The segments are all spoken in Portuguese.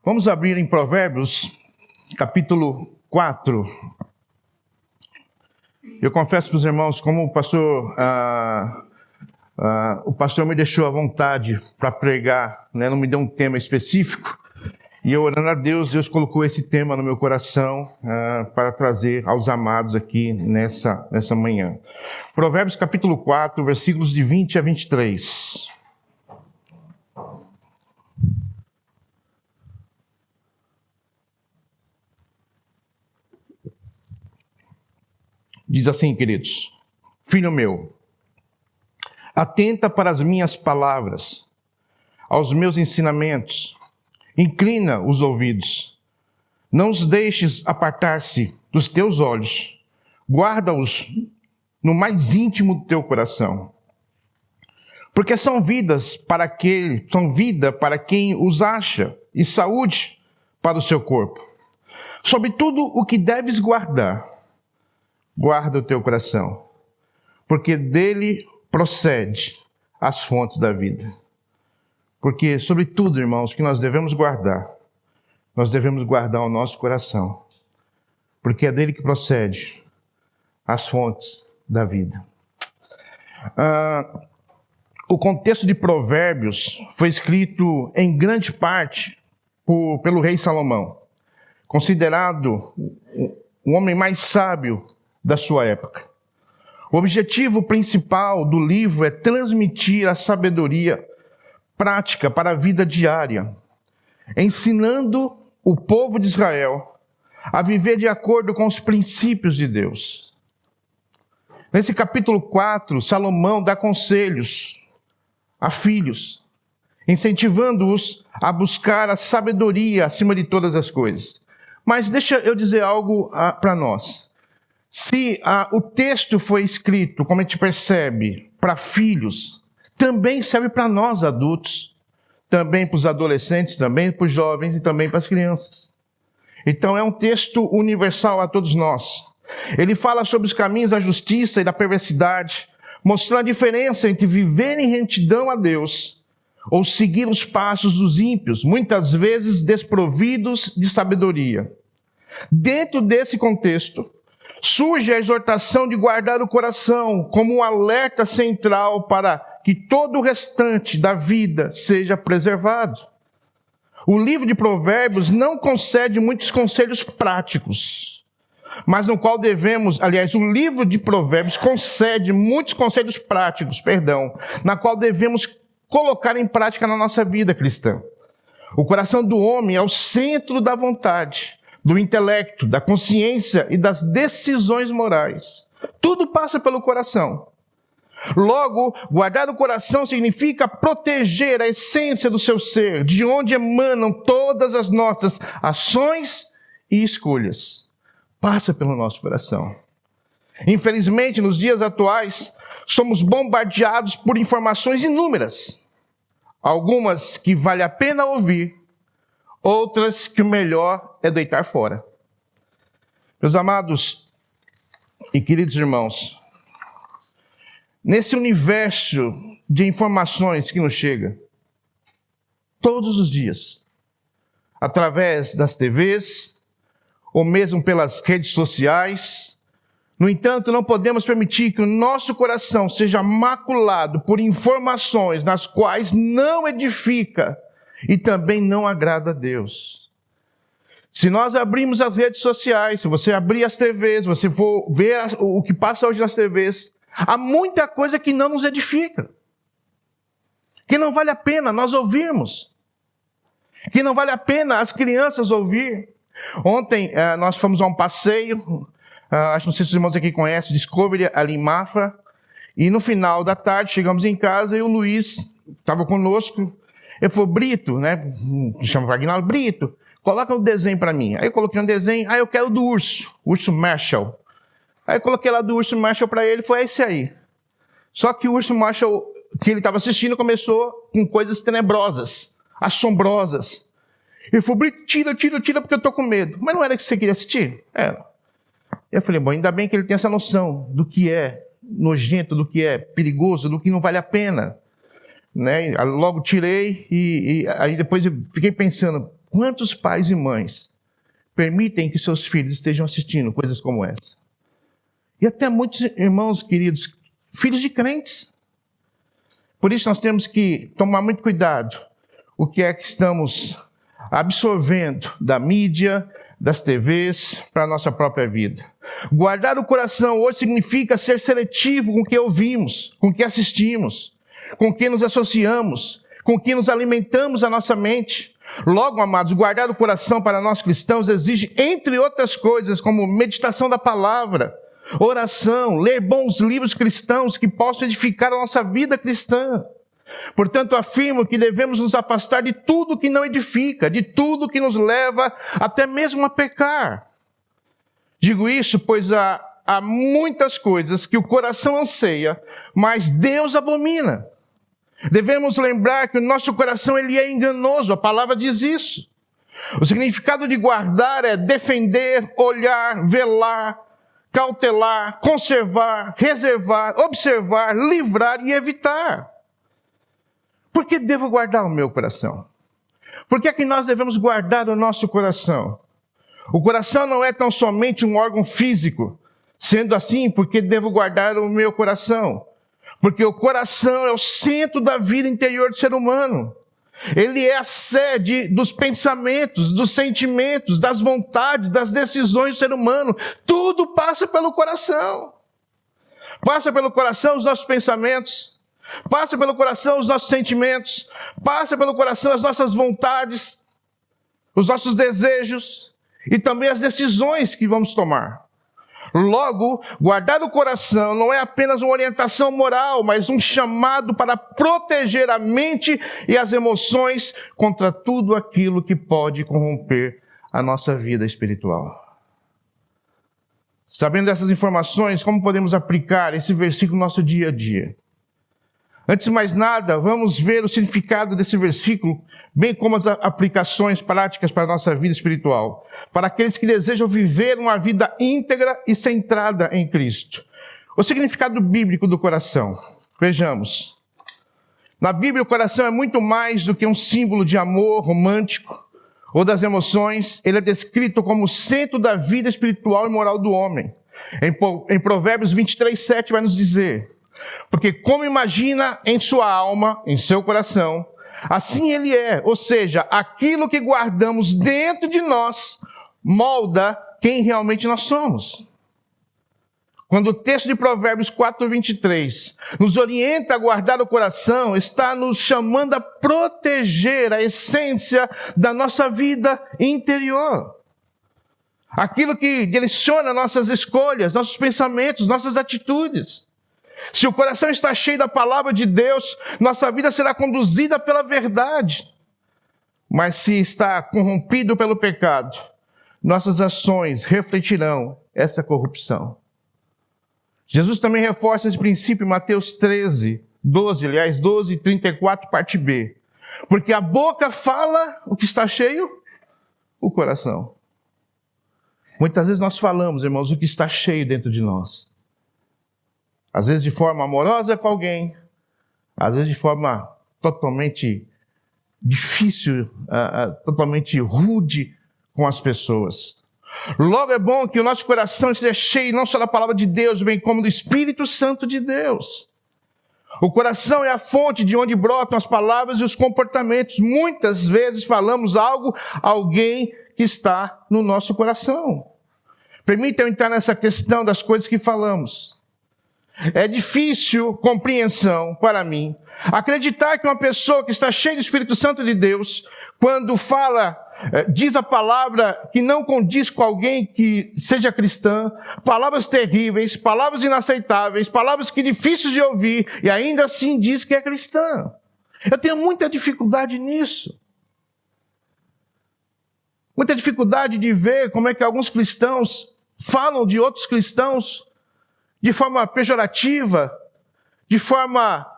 Vamos abrir em Provérbios, capítulo 4. Eu confesso para os irmãos, como o pastor me deixou à vontade para pregar, né? Não me deu um tema específico, e eu orando a Deus, Deus colocou esse tema no meu coração para trazer aos amados aqui nessa manhã. Provérbios capítulo 4, versículos de 20 a 23. Diz assim, queridos: Filho meu, atenta para as minhas palavras, aos meus ensinamentos, inclina os ouvidos, não os deixes apartar-se dos teus olhos, guarda-os no mais íntimo do teu coração, porque são vida para quem os acha, e saúde para o seu corpo. Sobre tudo o que deves guardar, guarda o teu coração, porque dele procede as fontes da vida. Porque, sobretudo, irmãos, que nós devemos guardar o nosso coração, porque é dele que procede as fontes da vida. O contexto de Provérbios foi escrito em grande parte pelo rei Salomão, considerado o homem mais sábio da sua época. O objetivo principal do livro é transmitir a sabedoria prática para a vida diária, ensinando o povo de Israel a viver de acordo com os princípios de Deus. Nesse capítulo 4, Salomão dá conselhos a filhos, incentivando-os a buscar a sabedoria acima de todas as coisas. Mas deixa eu dizer algo para nós. Se o texto foi escrito, como a gente percebe, para filhos, também serve para nós adultos, também para os adolescentes, também para os jovens e também para as crianças. Então é um texto universal a todos nós. Ele fala sobre os caminhos da justiça e da perversidade, mostrando a diferença entre viver em retidão a Deus ou seguir os passos dos ímpios, muitas vezes desprovidos de sabedoria. Dentro desse contexto, surge a exortação de guardar o coração como um alerta central para que todo o restante da vida seja preservado. O livro de Provérbios não concede muitos conselhos práticos, mas no qual o livro de Provérbios concede muitos conselhos práticos, na qual devemos colocar em prática na nossa vida cristã. O coração do homem é o centro da vontade, do intelecto, da consciência e das decisões morais. Tudo passa pelo coração. Logo, guardar o coração significa proteger a essência do seu ser, de onde emanam todas as nossas ações e escolhas. Passa pelo nosso coração. Infelizmente, nos dias atuais, somos bombardeados por informações inúmeras. Algumas que vale a pena ouvir, outras que o melhor é deitar fora. Meus amados e queridos irmãos, nesse universo de informações que nos chega, todos os dias, através das TVs, ou mesmo pelas redes sociais, no entanto, não podemos permitir que o nosso coração seja maculado por informações nas quais não edifica e também não agrada a Deus. Se nós abrirmos as redes sociais, se você abrir as TVs, você for ver o que passa hoje nas TVs, há muita coisa que não nos edifica, que não vale a pena nós ouvirmos, que não vale a pena as crianças ouvir. Ontem nós fomos a um passeio, acho que não sei se os irmãos aqui conhecem, Discovery, ali em Mafra, e no final da tarde chegamos em casa e o Luiz estava conosco. Ele falou: Brito, né? Chama o Aguinaldo, Brito, coloca um desenho para mim. Aí eu coloquei um desenho, eu quero do urso Marshall. Aí eu coloquei lá do urso Marshall para ele, foi esse aí. Só que o urso Marshall que ele estava assistindo começou com coisas tenebrosas, assombrosas. Ele falou: Brito, tira porque eu tô com medo. Mas não era que você queria assistir? Era. Eu falei: bom, ainda bem que ele tem essa noção do que é nojento, do que é perigoso, do que não vale a pena. Né? Logo tirei e aí depois eu fiquei pensando, Quantos pais e mães permitem que seus filhos estejam assistindo coisas como essa? E até muitos irmãos queridos, filhos de crentes. Por isso nós temos que tomar muito cuidado. O que é que estamos absorvendo da mídia, das TVs, para a nossa própria vida. Guardar o coração hoje significa ser seletivo com o que ouvimos, com o que assistimos, com o que nos associamos, com o que nos alimentamos a nossa mente. Logo, amados, guardar o coração para nós cristãos exige, entre outras coisas, como meditação da palavra, oração, ler bons livros cristãos que possam edificar a nossa vida cristã. Portanto, afirmo que devemos nos afastar de tudo que não edifica, de tudo que nos leva até mesmo a pecar. Digo isso pois há muitas coisas que o coração anseia, mas Deus abomina. Devemos lembrar que o nosso coração ele é enganoso, a palavra diz isso. O significado de guardar é defender, olhar, velar, cautelar, conservar, reservar, observar, livrar e evitar. Por que devo guardar o meu coração? Por que é que nós devemos guardar o nosso coração? O coração não é tão somente um órgão físico. Sendo assim, por que devo guardar o meu coração? Porque o coração é o centro da vida interior do ser humano. Ele é a sede dos pensamentos, dos sentimentos, das vontades, das decisões do ser humano. Tudo passa pelo coração. Passa pelo coração os nossos pensamentos. Passa pelo coração os nossos sentimentos. Passa pelo coração as nossas vontades, os nossos desejos e também as decisões que vamos tomar. Logo, guardar o coração não é apenas uma orientação moral, mas um chamado para proteger a mente e as emoções contra tudo aquilo que pode corromper a nossa vida espiritual. Sabendo dessas informações, como podemos aplicar esse versículo no nosso dia a dia? Antes de mais nada, vamos ver o significado desse versículo, bem como as aplicações práticas para a nossa vida espiritual, para aqueles que desejam viver uma vida íntegra e centrada em Cristo. O significado bíblico do coração. Vejamos. Na Bíblia, o coração é muito mais do que um símbolo de amor romântico ou das emoções. Ele é descrito como o centro da vida espiritual e moral do homem. Em Provérbios 23:7 vai nos dizer: porque como imagina em sua alma, em seu coração, assim ele é. Ou seja, aquilo que guardamos dentro de nós molda quem realmente nós somos. Quando o texto de Provérbios 4:23 nos orienta a guardar o coração, está nos chamando a proteger a essência da nossa vida interior. Aquilo que direciona nossas escolhas, nossos pensamentos, nossas atitudes. Se o coração está cheio da palavra de Deus, nossa vida será conduzida pela verdade. Mas se está corrompido pelo pecado, nossas ações refletirão essa corrupção. Jesus também reforça esse princípio em Mateus 12:34, parte B. Porque a boca fala o que está cheio, o coração. Muitas vezes nós falamos, irmãos, o que está cheio dentro de nós. Às vezes de forma amorosa com alguém, às vezes de forma totalmente difícil, totalmente rude com as pessoas. Logo é bom que o nosso coração esteja cheio não só da palavra de Deus, bem como do Espírito Santo de Deus. O coração é a fonte de onde brotam as palavras e os comportamentos. Muitas vezes falamos algo a alguém que está no nosso coração. Permita eu entrar nessa questão das coisas que falamos. É difícil compreensão para mim acreditar que uma pessoa que está cheia do Espírito Santo de Deus, quando fala, diz a palavra que não condiz com alguém que seja cristã, palavras terríveis, palavras inaceitáveis, palavras que difíceis de ouvir, e ainda assim diz que é cristã. Eu tenho muita dificuldade nisso. Muita dificuldade de ver como é que alguns cristãos falam de outros cristãos de forma pejorativa, de forma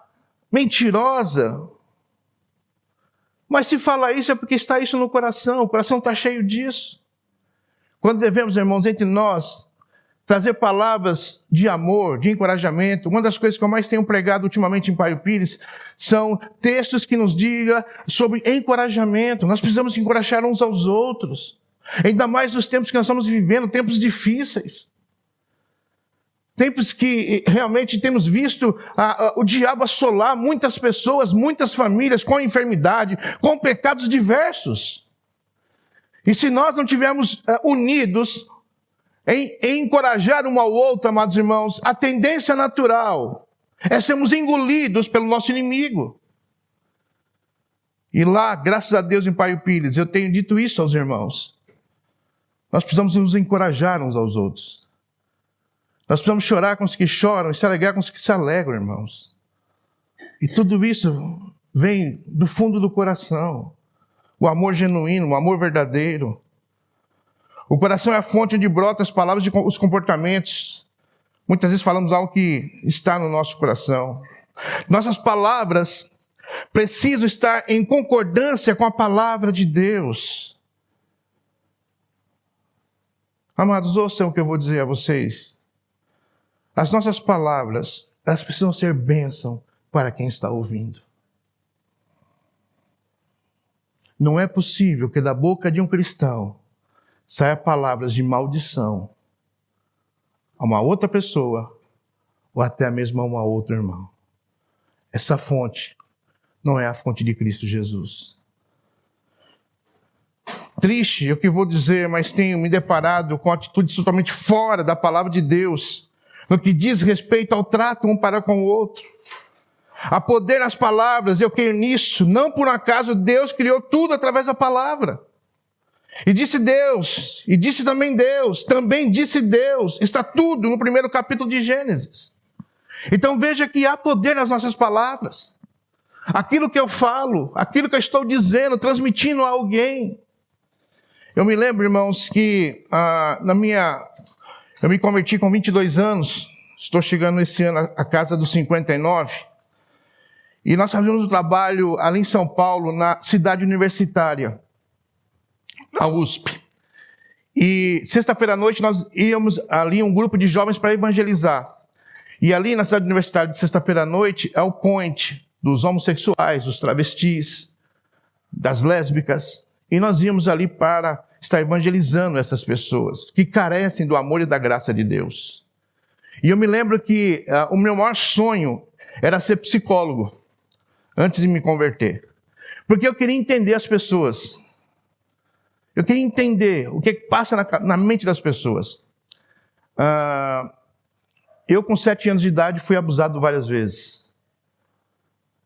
mentirosa. Mas se fala isso é porque está isso no coração, o coração está cheio disso. Quando devemos, irmãos, entre nós, trazer palavras de amor, de encorajamento. Uma das coisas que eu mais tenho pregado ultimamente em Paio Pires são textos que nos digam sobre encorajamento. Nós precisamos encorajar uns aos outros. Ainda mais nos tempos que nós estamos vivendo, tempos difíceis. Tempos que realmente temos visto o diabo assolar muitas pessoas, muitas famílias com enfermidade, com pecados diversos. E se nós não estivermos unidos em encorajar um ao outro, amados irmãos, a tendência natural é sermos engolidos pelo nosso inimigo. E lá, graças a Deus, em Paio Pires, eu tenho dito isso aos irmãos. Nós precisamos nos encorajar uns aos outros. Nós precisamos chorar com os que choram e se alegrar com os que se alegram, irmãos. E tudo isso vem do fundo do coração. O amor genuíno, o amor verdadeiro. O coração é a fonte onde brotam as palavras e os comportamentos. Muitas vezes falamos algo que está no nosso coração. Nossas palavras precisam estar em concordância com a palavra de Deus. Amados, ouçam o que eu vou dizer a vocês. As nossas palavras, elas precisam ser bênção para quem está ouvindo. Não é possível que da boca de um cristão saia palavras de maldição a uma outra pessoa ou até mesmo a uma outra irmã. Essa fonte não é a fonte de Cristo Jesus. Triste, é o que vou dizer, mas tenho me deparado com atitudes totalmente fora da palavra de Deus, no que diz respeito ao trato um para com o outro. Há poder nas palavras, eu creio nisso. Não por acaso Deus criou tudo através da palavra. E disse Deus, e disse também disse Deus. Está tudo no primeiro capítulo de Gênesis. Então veja que há poder nas nossas palavras. Aquilo que eu falo, aquilo que eu estou dizendo, transmitindo a alguém. Eu me lembro, irmãos, que eu me converti com 22 anos. Estou chegando esse ano à casa dos 59. E nós fazíamos um trabalho ali em São Paulo, na cidade universitária, a USP. E sexta-feira à noite nós íamos ali um grupo de jovens para evangelizar. E ali na cidade universitária de sexta-feira à noite é o point dos homossexuais, dos travestis, das lésbicas. E nós íamos ali para estar evangelizando essas pessoas que carecem do amor e da graça de Deus. E eu me lembro que o meu maior sonho era ser psicólogo, antes de me converter. Porque eu queria entender as pessoas. Eu queria entender o que passa na mente das pessoas. Eu, com 7 anos de idade, fui abusado várias vezes.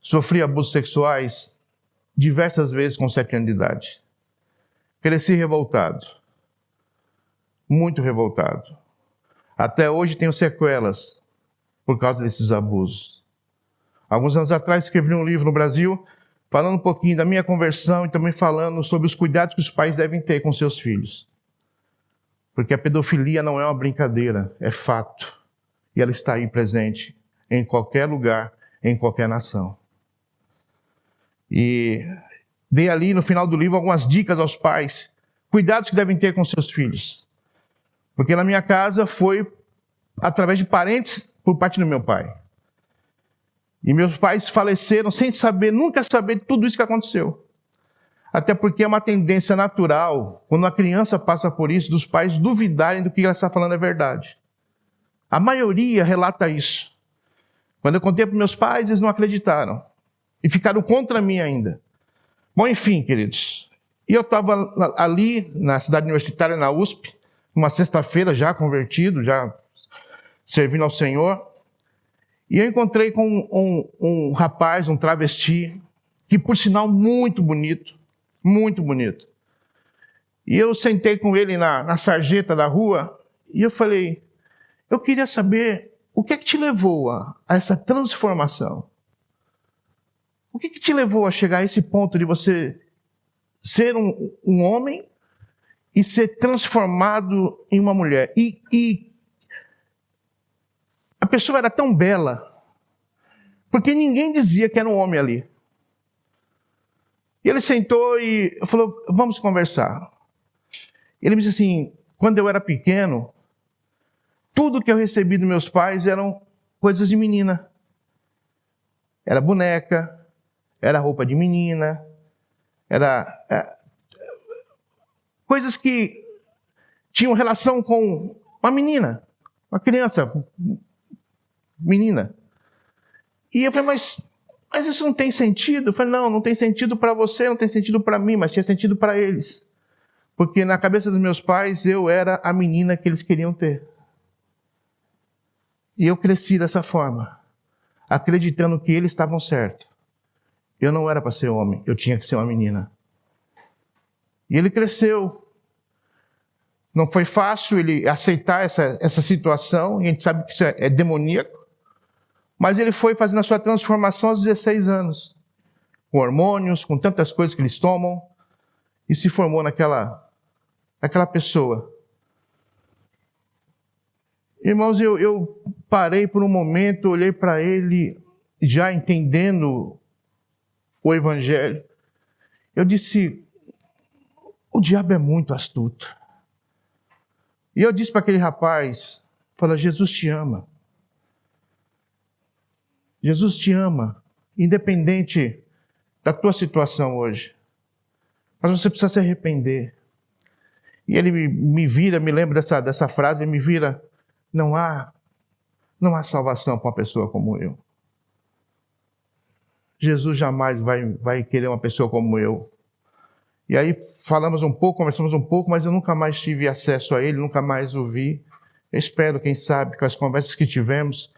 Sofri abusos sexuais diversas vezes com 7 anos de idade. Cresci revoltado. Muito revoltado. Até hoje tenho sequelas por causa desses abusos. Alguns anos atrás escrevi um livro no Brasil falando um pouquinho da minha conversão e também falando sobre os cuidados que os pais devem ter com seus filhos. Porque a pedofilia não é uma brincadeira, é fato. E ela está aí presente em qualquer lugar, em qualquer nação. E dei ali no final do livro algumas dicas aos pais, cuidados que devem ter com seus filhos. Porque na minha casa foi através de parentes por parte do meu pai. E meus pais faleceram sem saber, nunca saber de tudo isso que aconteceu. Até porque é uma tendência natural, quando a criança passa por isso, dos pais duvidarem do que ela está falando é verdade. A maioria relata isso. Quando eu contei para meus pais, eles não acreditaram. E ficaram contra mim ainda. Bom, enfim, queridos. E eu estava ali, na cidade universitária, na USP, uma sexta-feira, já convertido, já servindo ao Senhor. E eu encontrei com um rapaz, um travesti, que por sinal muito bonito. Muito bonito. E eu sentei com ele na sarjeta da rua e eu falei, eu queria saber o que é que te levou a essa transformação? O que é que te levou a chegar a esse ponto de você ser um homem e ser transformado em uma mulher? E a pessoa era tão bela, porque ninguém dizia que era um homem ali. E ele sentou e falou, vamos conversar. Ele me disse assim, quando eu era pequeno, tudo que eu recebi dos meus pais eram coisas de menina. Era boneca, era roupa de menina, era coisas que tinham relação com uma menina, uma criança, menina. E eu falei, mas isso não tem sentido? Eu falei, não tem sentido para você, não tem sentido para mim, mas tinha sentido para eles. Porque na cabeça dos meus pais, eu era a menina que eles queriam ter. E eu cresci dessa forma, acreditando que eles estavam certos. Eu não era para ser homem, eu tinha que ser uma menina. E ele cresceu. Não foi fácil ele aceitar essa situação, e a gente sabe que isso é demoníaco. Mas ele foi fazendo a sua transformação aos 16 anos. Com hormônios, com tantas coisas que eles tomam. E se formou naquela pessoa. Irmãos, eu parei por um momento, olhei para ele, já entendendo o Evangelho. Eu disse, o diabo é muito astuto. E eu disse para aquele rapaz, fala, Jesus te ama. Jesus te ama, independente da tua situação hoje. Mas você precisa se arrepender. E ele me vira, me lembra dessa frase, ele me vira, não há salvação para uma pessoa como eu. Jesus jamais vai querer uma pessoa como eu. E aí falamos um pouco, conversamos um pouco, mas eu nunca mais tive acesso a ele, nunca mais o vi. Eu espero, quem sabe, com as conversas que tivemos,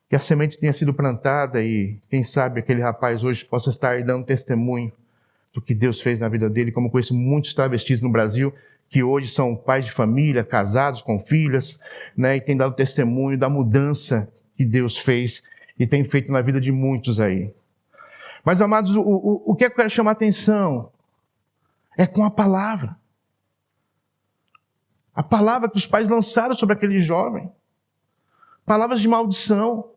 que a semente tenha sido plantada e, quem sabe, aquele rapaz hoje possa estar aí dando testemunho do que Deus fez na vida dele, como conheço muitos travestis no Brasil, que hoje são pais de família, casados com filhas, né, e têm dado testemunho da mudança que Deus fez e tem feito na vida de muitos aí. Mas, amados, o que eu quero chamar a atenção é com a palavra. A palavra que os pais lançaram sobre aquele jovem. Palavras de maldição.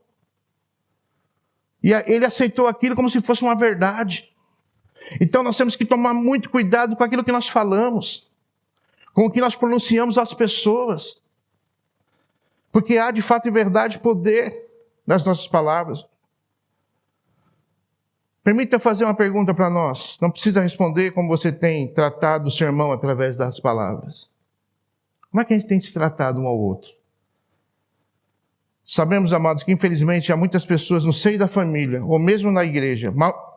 E ele aceitou aquilo como se fosse uma verdade. Então nós temos que tomar muito cuidado com aquilo que nós falamos, com o que nós pronunciamos às pessoas. Porque há de fato e verdade poder nas nossas palavras. Permita fazer uma pergunta para nós. Não precisa responder como você tem tratado o sermão através das palavras. Como é que a gente tem se tratado um ao outro? Sabemos, amados, que infelizmente há muitas pessoas no seio da família, ou mesmo na igreja,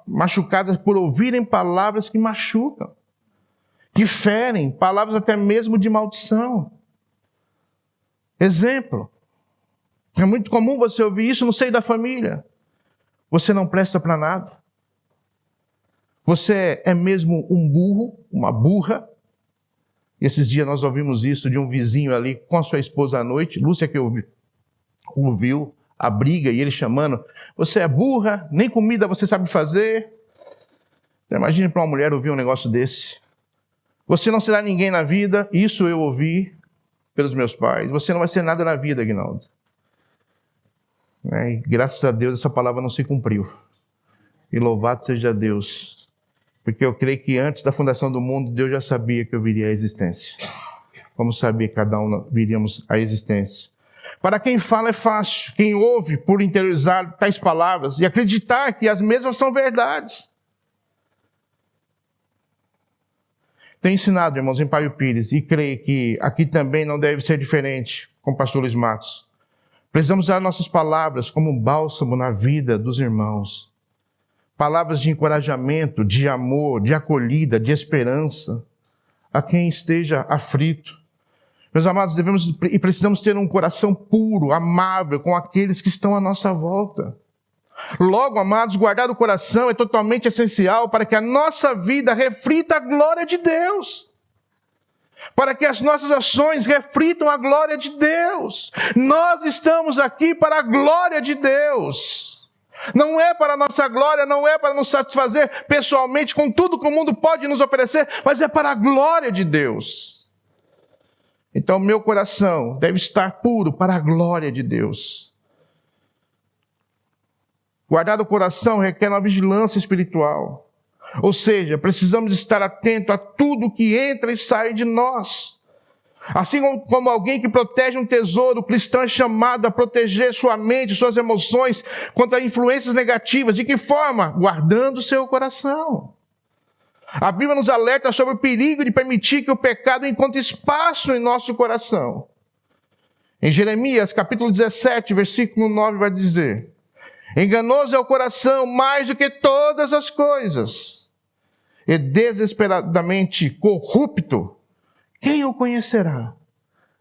machucadas por ouvirem palavras que machucam, que ferem, palavras até mesmo de maldição. Exemplo, é muito comum você ouvir isso no seio da família. Você não presta para nada. Você é mesmo um burro, uma burra. E esses dias nós ouvimos isso de um vizinho ali com a sua esposa à noite, Lúcia, que ouviu a briga e ele chamando, você é burra, nem comida você sabe fazer. Então, imagine para uma mulher ouvir um negócio desse. Você não será ninguém na vida, isso eu ouvi pelos meus pais. Você não vai ser nada na vida, Aguinaldo. E graças a Deus essa palavra não se cumpriu. E louvado seja Deus. Porque eu creio que antes da fundação do mundo, Deus já sabia que eu viria à existência. Como sabia que cada um viríamos à existência. Para quem fala é fácil, quem ouve por interiorizar tais palavras e acreditar que as mesmas são verdades. Tenho ensinado, irmãos, em Paio Pires, e creio que aqui também não deve ser diferente com o pastor Luiz Matos. Precisamos usar nossas palavras como um bálsamo na vida dos irmãos. Palavras de encorajamento, de amor, de acolhida, de esperança a quem esteja aflito. Meus amados, devemos e precisamos ter um coração puro, amável com aqueles que estão à nossa volta. Logo, amados, guardar o coração é totalmente essencial para que a nossa vida reflita a glória de Deus. Para que as nossas ações reflitam a glória de Deus. Nós estamos aqui para a glória de Deus. Não é para a nossa glória, não é para nos satisfazer pessoalmente com tudo que o mundo pode nos oferecer, mas é para a glória de Deus. Então, meu coração deve estar puro para a glória de Deus. Guardar o coração requer uma vigilância espiritual. Ou seja, precisamos estar atentos a tudo que entra e sai de nós. Assim como alguém que protege um tesouro, o cristão é chamado a proteger sua mente, suas emoções contra influências negativas. De que forma? Guardando o seu coração. A Bíblia nos alerta sobre o perigo de permitir que o pecado encontre espaço em nosso coração. Em Jeremias, capítulo 17, versículo 9, vai dizer: enganoso é o coração mais do que todas as coisas, e desesperadamente corrupto. Quem o conhecerá?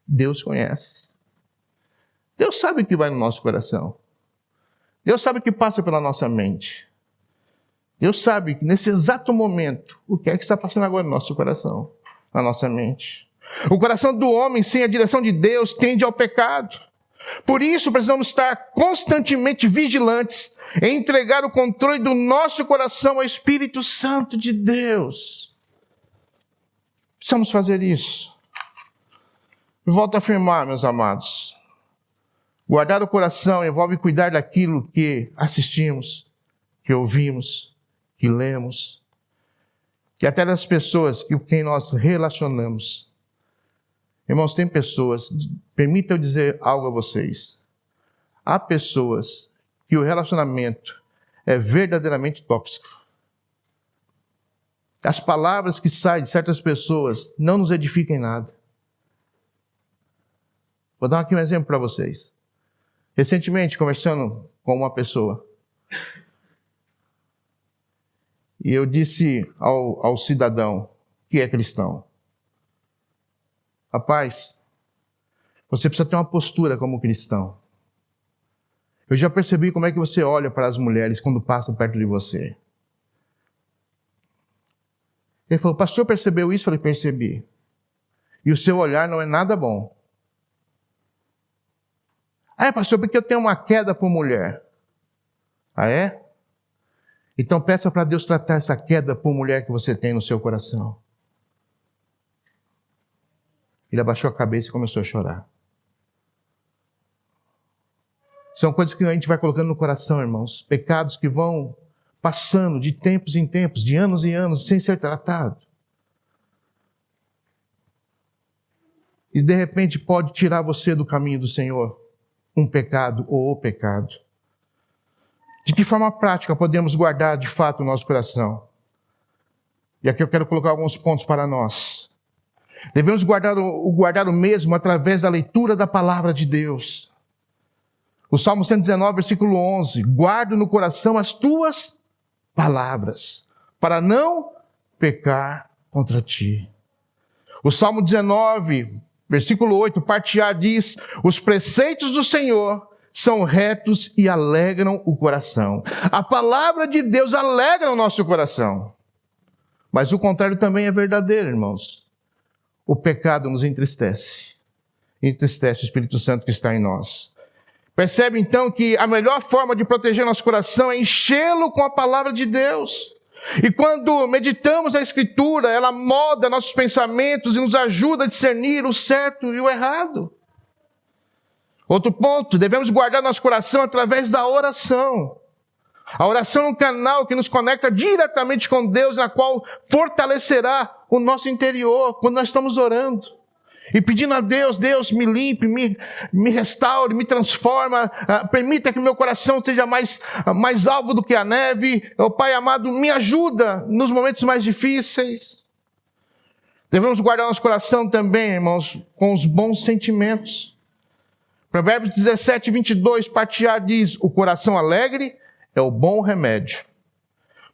Deus conhece. Deus sabe o que vai no nosso coração. Deus sabe o que passa pela nossa mente. Deus sabe, nesse exato momento, o que é que está passando agora no nosso coração, na nossa mente. O coração do homem, sem a direção de Deus, tende ao pecado. Por isso, precisamos estar constantemente vigilantes em entregar o controle do nosso coração ao Espírito Santo de Deus. Precisamos fazer isso. Volto a afirmar, meus amados. Guardar o coração envolve cuidar daquilo que assistimos, que ouvimos, que lemos, que até das pessoas com quem nós relacionamos. Irmãos, tem pessoas, permita eu dizer algo a vocês. Há pessoas que o relacionamento é verdadeiramente tóxico. As palavras que saem de certas pessoas não nos edificam em nada. Vou dar aqui um exemplo para vocês. Recentemente, conversando com uma pessoa, e eu disse ao cidadão que é cristão: rapaz, você precisa ter uma postura como cristão. Eu já percebi como é que você olha para as mulheres quando passam perto de você. Ele falou: pastor, percebeu isso? Eu falei: percebi. E o seu olhar não é nada bom. Ah, é, pastor, porque eu tenho uma queda por mulher. Ah, é? Então peça para Deus tratar essa queda por mulher que você tem no seu coração. Ele abaixou a cabeça e começou a chorar. São coisas que a gente vai colocando no coração, irmãos. Pecados que vão passando de tempos em tempos, de anos em anos, sem ser tratado. E de repente pode tirar você do caminho do Senhor um pecado ou o pecado. De que forma prática podemos guardar de fato o nosso coração? E aqui eu quero colocar alguns pontos para nós. Devemos guardar o mesmo através da leitura da palavra de Deus. O Salmo 119, versículo 11. Guardo no coração as tuas palavras, para não pecar contra ti. O Salmo 19, versículo 8, parte A diz: os preceitos do Senhor são retos e alegram o coração. A palavra de Deus alegra o nosso coração. Mas o contrário também é verdadeiro, irmãos. O pecado nos entristece. Entristece o Espírito Santo que está em nós. Percebe então que a melhor forma de proteger nosso coração é enchê-lo com a palavra de Deus. E quando meditamos a Escritura, ela molda nossos pensamentos e nos ajuda a discernir o certo e o errado. Outro ponto, devemos guardar nosso coração através da oração. A oração é um canal que nos conecta diretamente com Deus, na qual fortalecerá o nosso interior quando nós estamos orando. E pedindo a Deus: Deus, me limpe, me restaure, me transforma, permita que o meu coração seja mais alvo do que a neve. Oh, Pai amado, me ajuda nos momentos mais difíceis. Devemos guardar nosso coração também, irmãos, com os bons sentimentos. Provérbios 17, 22, parte A diz: o coração alegre é o bom remédio,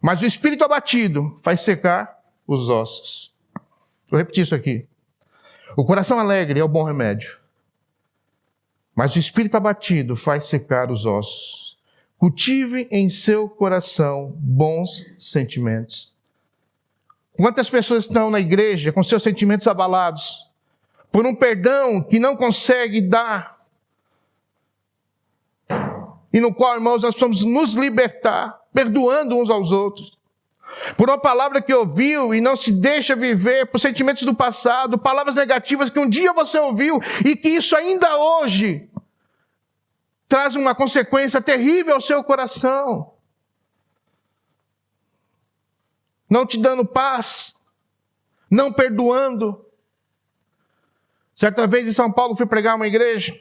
mas o espírito abatido faz secar os ossos. Vou repetir isso aqui. O coração alegre é o bom remédio, mas o espírito abatido faz secar os ossos. Cultive em seu coração bons sentimentos. Quantas pessoas estão na igreja com seus sentimentos abalados por um perdão que não consegue dar, e no qual, irmãos, nós precisamos nos libertar, perdoando uns aos outros. Por uma palavra que ouviu e não se deixa viver, por sentimentos do passado, palavras negativas que um dia você ouviu e que isso ainda hoje traz uma consequência terrível ao seu coração. Não te dando paz, não perdoando. Certa vez em São Paulo fui pregar uma igreja.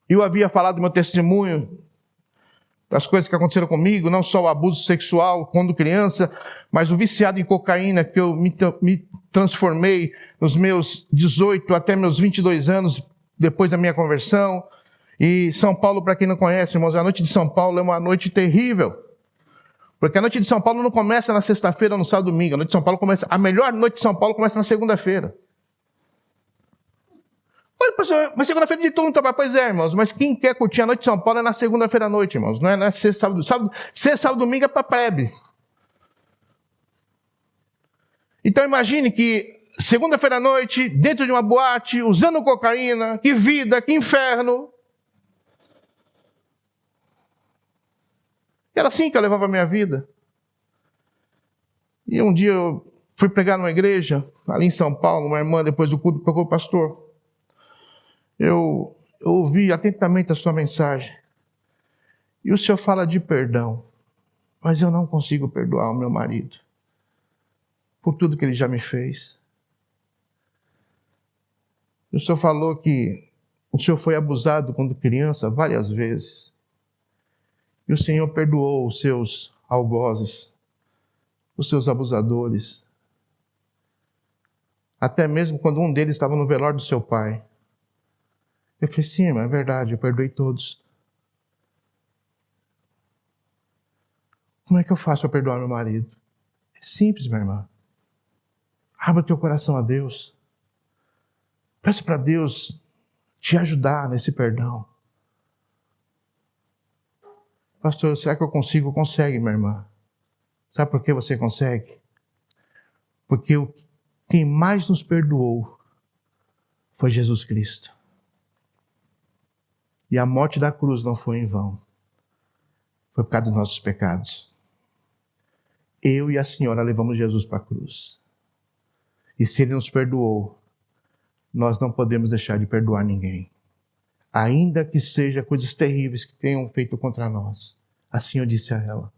Eu havia falado do meu testemunho, das coisas que aconteceram comigo, não só o abuso sexual quando criança, mas o viciado em cocaína, que eu me transformei nos meus 18 até meus 22 anos, depois da minha conversão. E São Paulo, para quem não conhece, irmãos, a noite de São Paulo é uma noite terrível. Porque a noite de São Paulo não começa na sexta-feira ou no sábado domingo. A noite de São Paulo começa, a melhor noite de São Paulo começa na segunda-feira. Mas segunda-feira de todo mundo trabalha. Pois é, irmãos, mas quem quer curtir a noite de São Paulo é na segunda-feira à noite, irmãos. Não é sexta, sábado. Sexta, sábado, domingo é para plebe. Então imagine que segunda-feira à noite, dentro de uma boate, usando cocaína, que vida, que inferno. Era assim que eu levava a minha vida. E um dia eu fui pregar numa igreja, ali em São Paulo, uma irmã, depois do culto, procurou o pastor. Eu ouvi atentamente a sua mensagem. E o senhor fala de perdão. Mas eu não consigo perdoar o meu marido. Por tudo que ele já me fez. E o senhor falou que o senhor foi abusado quando criança várias vezes. E o Senhor perdoou os seus algozes, os seus abusadores. Até mesmo quando um deles estava no velório do seu pai. Eu falei, sim, irmã, é verdade, eu perdoei todos. Como é que eu faço para perdoar meu marido? É simples, minha irmã. Abra o teu coração a Deus. Peça para Deus te ajudar nesse perdão. Pastor, será que eu consigo? Consegue, minha irmã. Sabe por que você consegue? Porque quem mais nos perdoou foi Jesus Cristo. E a morte da cruz não foi em vão. Foi por causa dos nossos pecados. Eu e a senhora levamos Jesus para a cruz. E se Ele nos perdoou, nós não podemos deixar de perdoar ninguém. Ainda que seja coisas terríveis que tenham feito contra nós. Assim eu disse a ela.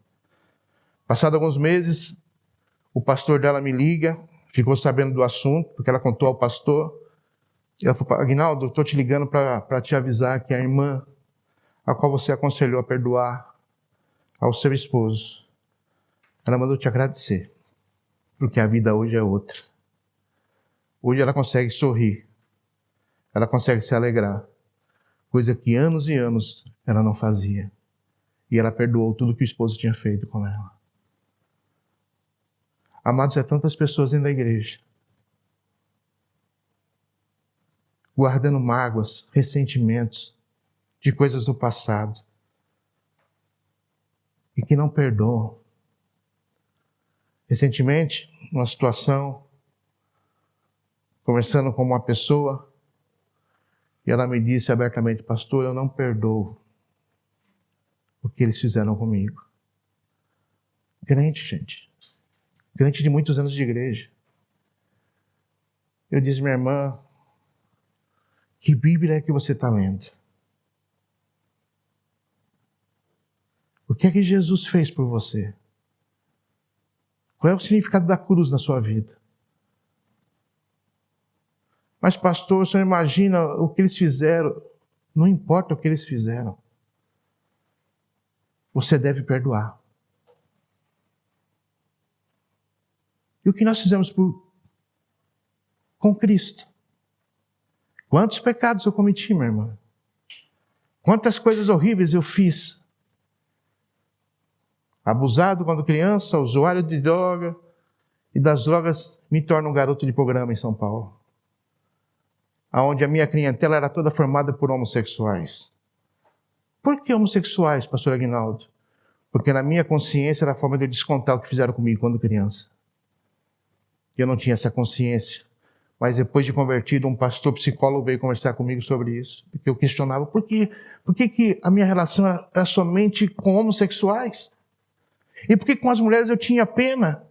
Passados alguns meses, o pastor dela me liga, ficou sabendo do assunto, porque ela contou ao pastor. E ela falou, Aguinaldo, eu estou te ligando para te avisar que a irmã, a qual você aconselhou a perdoar ao seu esposo, ela mandou te agradecer, porque a vida hoje é outra. Hoje ela consegue sorrir, ela consegue se alegrar, coisa que anos e anos ela não fazia. E ela perdoou tudo que o esposo tinha feito com ela. Amados, é tantas pessoas dentro da igreja, guardando mágoas, ressentimentos de coisas do passado, e que não perdoam. Recentemente, numa situação, conversando com uma pessoa, e ela me disse abertamente, pastor, eu não perdoo o que eles fizeram comigo. Crente, gente. Crente de muitos anos de igreja. Eu disse, minha irmã, que Bíblia é que você está lendo? O que é que Jesus fez por você? Qual é o significado da cruz na sua vida? Mas pastor, o senhor imagina o que eles fizeram? Não importa o que eles fizeram. Você deve perdoar. E o que nós fizemos com Cristo? Quantos pecados eu cometi, minha irmã? Quantas coisas horríveis eu fiz? Abusado quando criança, usuário de droga, e das drogas me torno um garoto de programa em São Paulo, onde a minha clientela era toda formada por homossexuais. Por que homossexuais, pastor Aguinaldo? Porque na minha consciência era a forma de eu descontar o que fizeram comigo quando criança. Eu não tinha essa consciência. Mas depois de convertido, um pastor psicólogo veio conversar comigo sobre isso. Porque eu questionava, por que a minha relação era somente com homossexuais? E por que com as mulheres eu tinha pena?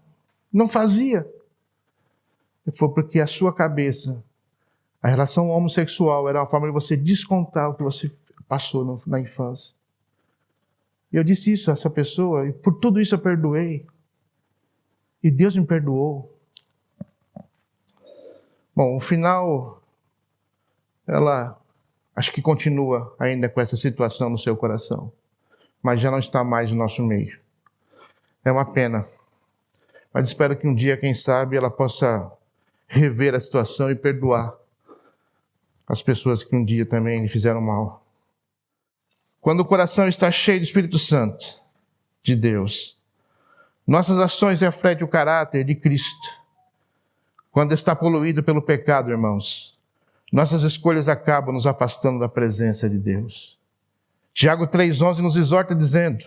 Não fazia. Foi porque a sua cabeça, a relação homossexual era uma forma de você descontar o que você passou na infância. E eu disse isso a essa pessoa, e por tudo isso eu perdoei. E Deus me perdoou. Bom, o final, ela acho que continua ainda com essa situação no seu coração, mas já não está mais no nosso meio. É uma pena, mas espero que um dia, quem sabe, ela possa rever a situação e perdoar as pessoas que um dia também lhe fizeram mal. Quando o coração está cheio do Espírito Santo, de Deus, nossas ações refletem o caráter de Cristo. Quando está poluído pelo pecado, irmãos, nossas escolhas acabam nos afastando da presença de Deus. Tiago 3,11 nos exorta dizendo: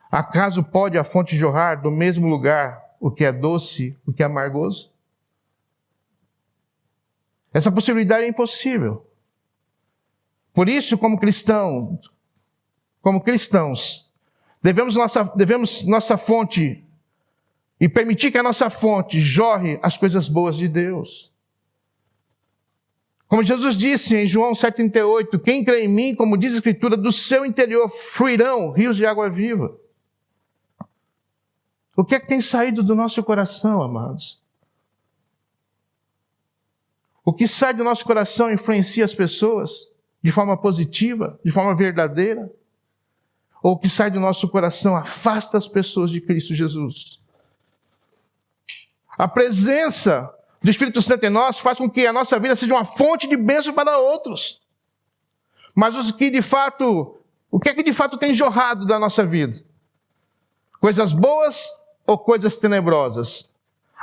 acaso pode a fonte jorrar do mesmo lugar o que é doce, o que é amargoso? Essa possibilidade é impossível. Por isso, como cristãos, devemos nossa fonte e permitir que a nossa fonte jorre as coisas boas de Deus. Como Jesus disse em João 7,38, quem crê em mim, como diz a Escritura, do seu interior fluirão rios de água viva. O que é que tem saído do nosso coração, amados? O que sai do nosso coração influencia as pessoas de forma positiva, de forma verdadeira? Ou o que sai do nosso coração afasta as pessoas de Cristo Jesus? A presença do Espírito Santo em nós faz com que a nossa vida seja uma fonte de bênção para outros. Mas o que é que de fato tem jorrado da nossa vida? Coisas boas ou coisas tenebrosas?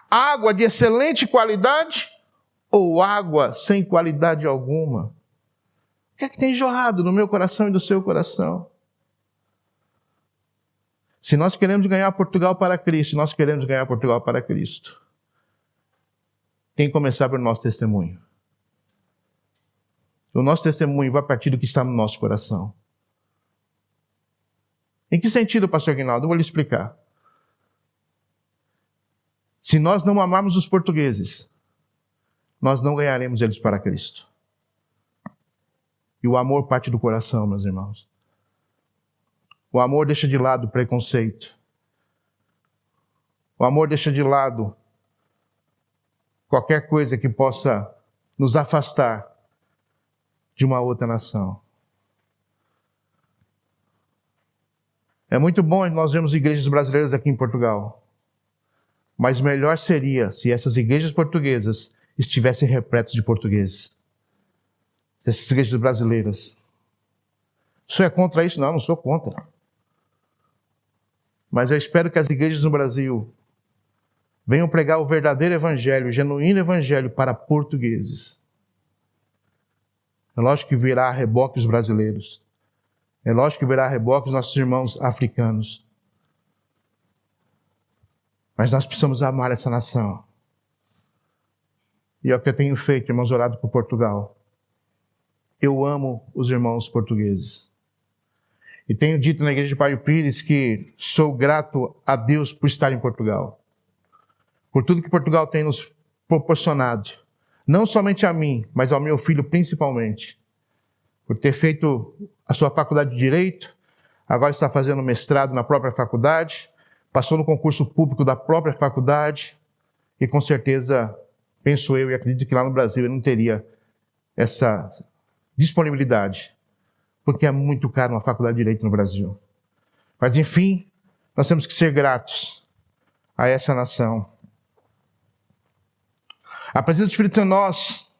Água de excelente qualidade ou água sem qualidade alguma? O que é que tem jorrado no meu coração e do seu coração? Se nós queremos ganhar Portugal para Cristo, tem que começar pelo nosso testemunho. O nosso testemunho vai partir do que está no nosso coração. Em que sentido, pastor Aguinaldo? Eu vou lhe explicar. Se nós não amarmos os portugueses, nós não ganharemos eles para Cristo. E o amor parte do coração, meus irmãos. O amor deixa de lado o preconceito. O amor deixa de lado qualquer coisa que possa nos afastar de uma outra nação. É muito bom nós vermos igrejas brasileiras aqui em Portugal. Mas melhor seria se essas igrejas portuguesas estivessem repletas de portugueses. Essas igrejas brasileiras. O senhor é contra isso? Não sou contra. Mas eu espero que as igrejas no Brasil venham pregar o verdadeiro evangelho, o genuíno evangelho para portugueses. É lógico que virá a reboque os brasileiros. É lógico que virá a reboque os nossos irmãos africanos. Mas nós precisamos amar essa nação. E é o que eu tenho feito, irmãos, orado por Portugal. Eu amo os irmãos portugueses. E tenho dito na igreja de Paio Pires que sou grato a Deus por estar em Portugal. Por tudo que Portugal tem nos proporcionado. Não somente a mim, mas ao meu filho principalmente. Por ter feito a sua faculdade de Direito, agora está fazendo mestrado na própria faculdade, passou no concurso público da própria faculdade e com certeza, penso eu e acredito que lá no Brasil ele não teria essa disponibilidade. Porque é muito caro uma faculdade de Direito no Brasil. Mas, enfim, nós temos que ser gratos a essa nação. A presença do Espírito em nós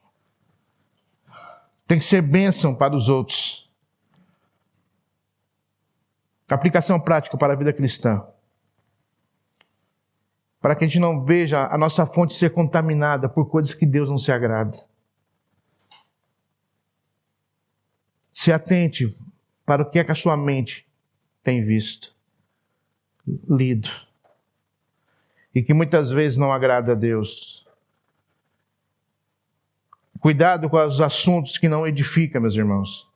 tem que ser bênção para os outros. Aplicação prática para a vida cristã. Para que a gente não veja a nossa fonte ser contaminada por coisas que Deus não se agrada. Se atente para o que é que a sua mente tem visto, lido, e que muitas vezes não agrada a Deus. Cuidado com os assuntos que não edificam, meus irmãos.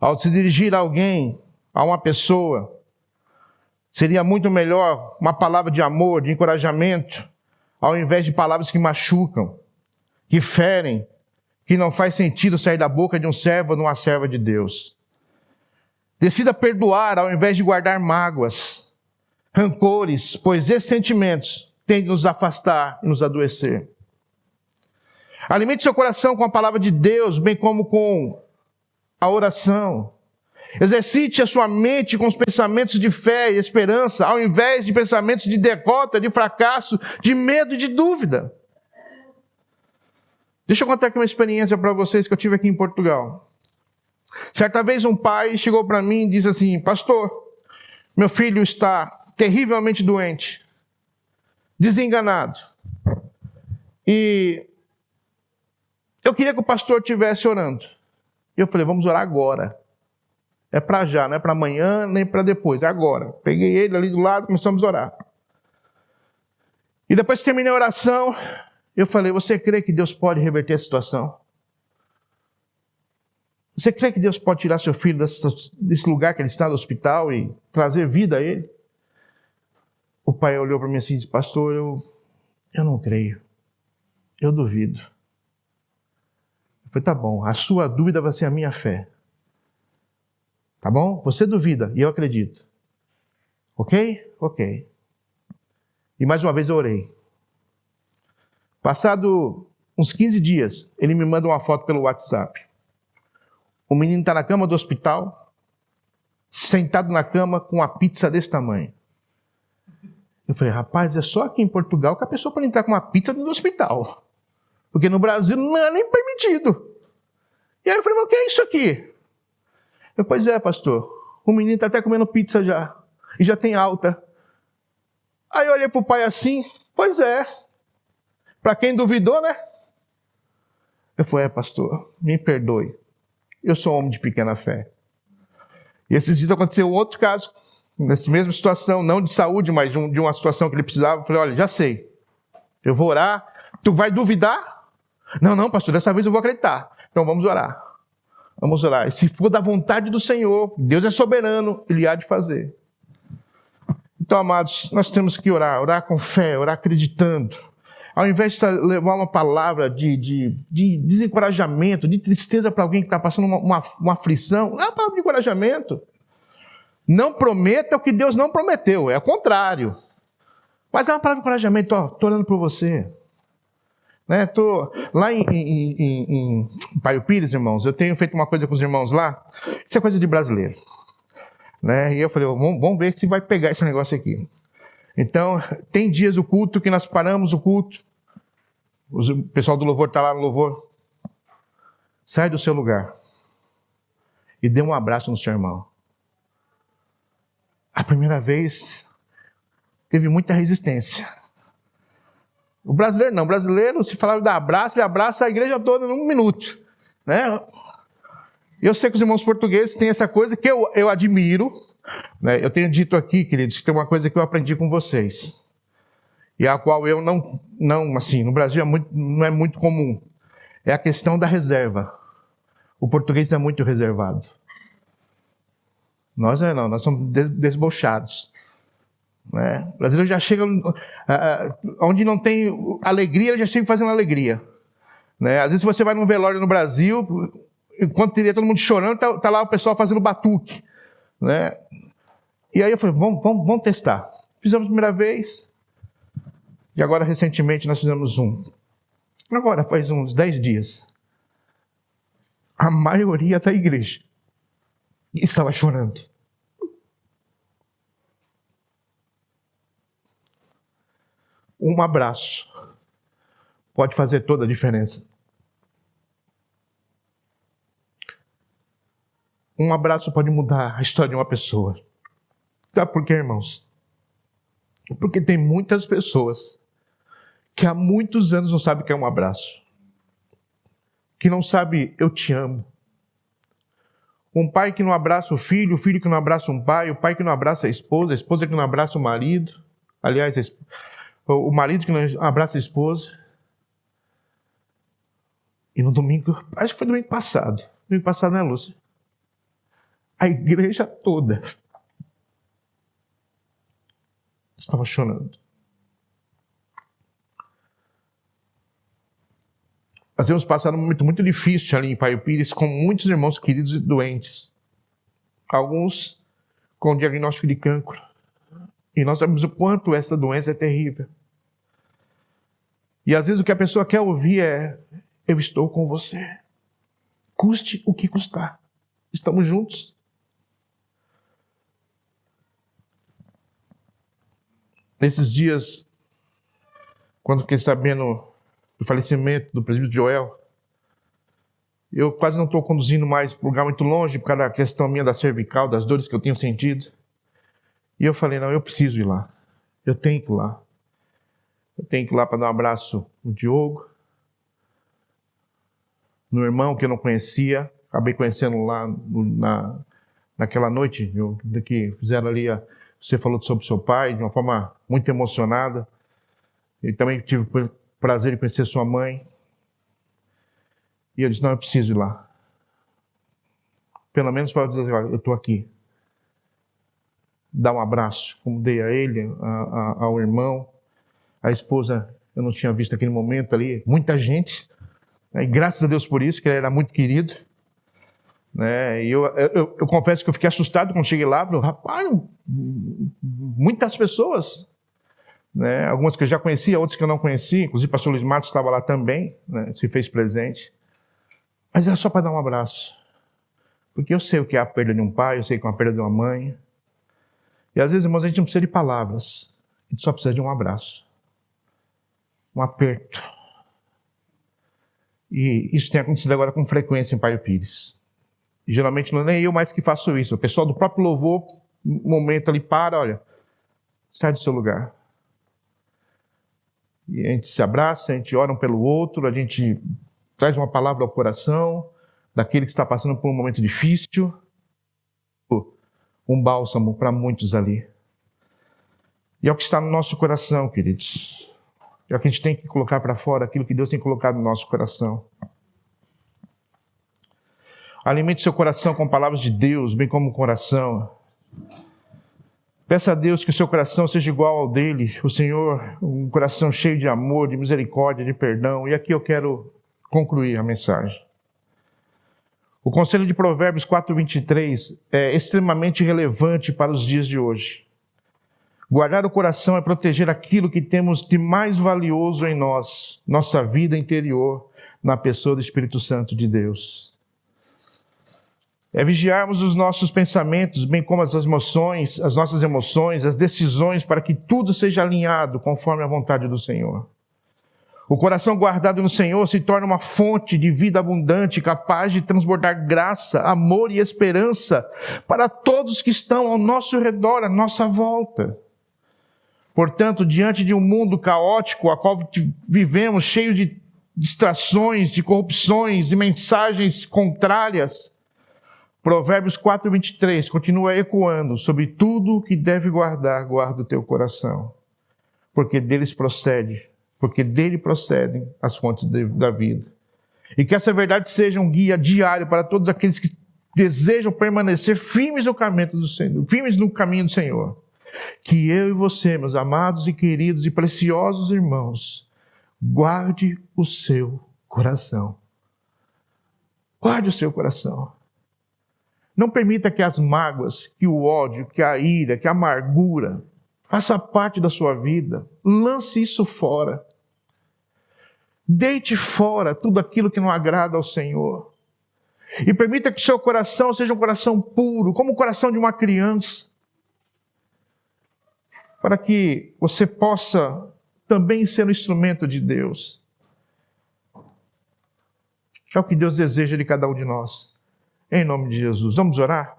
Ao se dirigir a alguém, a uma pessoa, seria muito melhor uma palavra de amor, de encorajamento, ao invés de palavras que machucam, que ferem, que não faz sentido sair da boca de um servo ou de uma serva de Deus. Decida perdoar ao invés de guardar mágoas, rancores, pois esses sentimentos tende a nos afastar e nos adoecer. Alimente seu coração com a palavra de Deus, bem como com a oração. Exercite a sua mente com os pensamentos de fé e esperança, ao invés de pensamentos de derrota, de fracasso, de medo e de dúvida. Deixa eu contar aqui uma experiência para vocês que eu tive aqui em Portugal. Certa vez um pai chegou para mim e disse assim: pastor, meu filho está terrivelmente doente, desenganado. E eu queria que o pastor estivesse orando. E eu falei: vamos orar agora. É para já, não é para amanhã, nem para depois, é agora. Peguei ele ali do lado, começamos a orar. E depois que terminei a oração, eu falei: você crê que Deus pode reverter a situação? Você crê que Deus pode tirar seu filho desse lugar que ele está no hospital e trazer vida a ele? O pai olhou para mim assim e disse: pastor, eu não creio. Eu duvido. Eu falei: tá bom, a sua dúvida vai ser a minha fé. Tá bom? Você duvida e eu acredito. Ok? Ok. E mais uma vez eu orei. Passado uns 15 dias, ele me manda uma foto pelo WhatsApp. O menino está na cama do hospital, sentado na cama com uma pizza desse tamanho. Eu falei: rapaz, é só aqui em Portugal que a pessoa pode entrar com uma pizza dentro do hospital. Porque no Brasil não é nem permitido. E aí eu falei: mas o que é isso aqui? Eu: pois é, pastor, o menino está até comendo pizza já. E já tem alta. Aí eu olhei para o pai assim: pois é. Para quem duvidou, né? Eu falei: pastor, me perdoe. Eu sou um homem de pequena fé. E esses dias aconteceu outro caso, nessa mesma situação, não de saúde, mas de uma situação que ele precisava. Eu falei: olha, já sei. Eu vou orar. Tu vai duvidar? Não, pastor, dessa vez eu vou acreditar. Então vamos orar. Vamos orar. E se for da vontade do Senhor, Deus é soberano, Ele há de fazer. Então, amados, nós temos que orar com fé, orar acreditando. Ao invés de levar uma palavra de desencorajamento, de tristeza para alguém que está passando uma aflição, não é uma palavra de encorajamento. Não prometa o que Deus não prometeu, é o contrário. Mas é uma palavra de encorajamento: estou orando por você. Estou lá em Paio Pires, irmãos, eu tenho feito uma coisa com os irmãos lá, isso é coisa de brasileiro. E eu falei: vamos ver se vai pegar esse negócio aqui. Então, tem dias do culto que nós paramos o culto, o pessoal do louvor está lá no louvor, sai do seu lugar e dê um abraço no seu irmão. A primeira vez teve muita resistência. O brasileiro não, o brasileiro, se falar de abraço, ele abraça a igreja toda num minuto. Eu sei que os irmãos portugueses têm essa coisa que eu admiro. Eu tenho dito aqui, queridos, que tem uma coisa que eu aprendi com vocês, e a qual eu não assim, no Brasil não é muito comum. É a questão da reserva. O português é muito reservado. Nós não, nós somos desbochados. O brasileiro já chega onde não tem alegria, ele já chega fazendo alegria. Às vezes você vai num velório no Brasil, enquanto teria todo mundo chorando, tá lá o pessoal fazendo batuque. E aí eu falei: vamos testar. Fizemos a primeira vez, e agora recentemente nós fizemos agora faz uns 10 dias. A maioria da igreja estava chorando. Um abraço pode fazer toda a diferença. Um abraço pode mudar a história de uma pessoa. Sabe por quê, irmãos? Porque tem muitas pessoas que há muitos anos não sabem o que é um abraço. Que não sabe: eu te amo. Um pai que não abraça o filho que não abraça um pai, o pai que não abraça a esposa que não abraça o marido. Aliás, o marido que não abraça a esposa. E no domingo, acho que foi domingo passado, né, Lúcia? A igreja toda estava chorando. Nós temos passado um momento muito difícil ali em Paio Pires, com muitos irmãos queridos e doentes. Alguns com diagnóstico de cancro. E nós sabemos o quanto essa doença é terrível. E às vezes o que a pessoa quer ouvir é: eu estou com você. Custe o que custar. Estamos juntos. Nesses dias, quando fiquei sabendo do falecimento do presbítero Joel, eu quase não estou conduzindo mais para um lugar muito longe, por causa da questão minha da cervical, das dores que eu tenho sentido. E eu falei: não, eu preciso ir lá. Eu tenho que ir lá. Eu tenho que ir lá para dar um abraço no Diogo, no irmão que eu não conhecia. Acabei conhecendo lá naquela noite que fizeram ali, você falou sobre seu pai, de uma forma muito emocionada. E também tive o prazer de conhecer sua mãe. E eu disse: não, eu preciso ir lá. Pelo menos para dizer: olha, eu estou aqui. Dar um abraço, como dei a ele, ao irmão. A esposa eu não tinha visto naquele momento ali. Muita gente. E graças a Deus por isso, que ele era muito querido. E eu confesso que eu fiquei assustado quando cheguei lá. Falei: rapaz, muitas pessoas. Algumas que eu já conhecia, outras que eu não conhecia. Inclusive o pastor Luiz Matos estava lá também, se fez presente. Mas era só para dar um abraço. Porque eu sei o que é a perda de um pai, eu sei o que é a perda de uma mãe. E às vezes, irmãos, a gente não precisa de palavras. A gente só precisa de um abraço. Um aperto. E isso tem acontecido agora com frequência em Paio Pires. E geralmente não é nem eu mais que faço isso. O pessoal do próprio louvor, um momento ali, olha, sai do seu lugar. E a gente se abraça, a gente ora um pelo outro, a gente traz uma palavra ao coração daquele que está passando por um momento difícil. Um bálsamo para muitos ali. E é o que está no nosso coração, queridos. É o que a gente tem que colocar para fora, aquilo que Deus tem colocado no nosso coração. Alimente seu coração com palavras de Deus, bem como o coração. Peça a Deus que o seu coração seja igual ao dele. O Senhor, um coração cheio de amor, de misericórdia, de perdão. E aqui eu quero concluir a mensagem. O conselho de Provérbios 4:23 é extremamente relevante para os dias de hoje. Guardar o coração é proteger aquilo que temos de mais valioso em nós, nossa vida interior, na pessoa do Espírito Santo de Deus. É vigiarmos os nossos pensamentos, bem como as emoções, as nossas emoções, as decisões, para que tudo seja alinhado conforme a vontade do Senhor. O coração guardado no Senhor se torna uma fonte de vida abundante, capaz de transbordar graça, amor e esperança para todos que estão ao nosso redor, à nossa volta. Portanto, diante de um mundo caótico, a qual vivemos, cheio de distrações, de corrupções e mensagens contrárias, Provérbios 4:23 continua ecoando: sobre tudo que deve guardar, guarda o teu coração, porque dele procedem as fontes da vida. E que essa verdade seja um guia diário para todos aqueles que desejam permanecer firmes no caminho do Senhor, firmes no caminho do Senhor. Que eu e você, meus amados e queridos e preciosos irmãos, guarde o seu coração. Guarde o seu coração. Não permita que as mágoas, que o ódio, que a ira, que a amargura faça parte da sua vida. Lance isso fora. Deite fora tudo aquilo que não agrada ao Senhor. E permita que o seu coração seja um coração puro, como o coração de uma criança. Para que você possa também ser um instrumento de Deus. É o que Deus deseja de cada um de nós. Em nome de Jesus. Vamos orar?